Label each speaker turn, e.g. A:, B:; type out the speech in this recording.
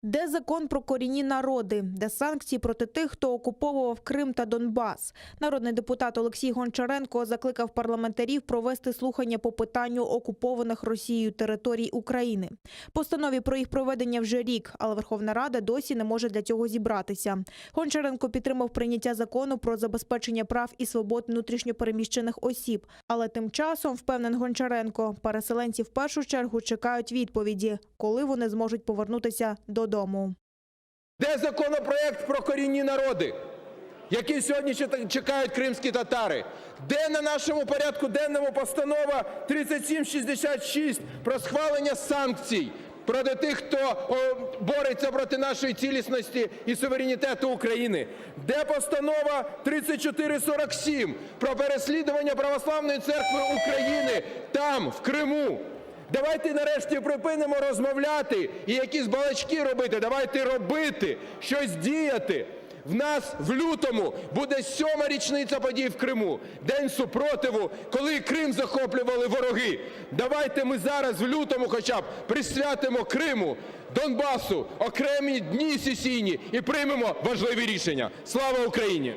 A: Де закон про корінні народи? Де санкції проти тих, хто окуповував Крим та Донбас? Народний депутат Олексій Гончаренко закликав парламентарів провести слухання по питанню окупованих Росією територій України. Постанові про їх проведення вже рік, але Верховна Рада досі не може для цього зібратися. Гончаренко підтримав прийняття закону про забезпечення прав і свобод внутрішньопереміщених осіб. Але тим часом, впевнений Гончаренко, переселенці в першу чергу чекають відповіді, коли вони зможуть повернутися додому.
B: Де законопроект про корінні народи, який сьогодні чекають кримські татари? Де на нашому порядку денному постанова 3766 про схвалення санкцій проти тих, хто бореться проти нашої цілісності і суверенітету України? Де постанова 3447 про переслідування Православної церкви України там, в Криму? Давайте нарешті припинимо розмовляти і якісь балачки робити. Давайте робити, щось діяти. В нас в лютому буде 7-ма річниця подій в Криму. День супротиву, коли Крим захоплювали вороги. Давайте ми зараз в лютому хоча б присвятимо Криму, Донбасу окремі дні сесійні і приймемо важливі рішення. Слава Україні!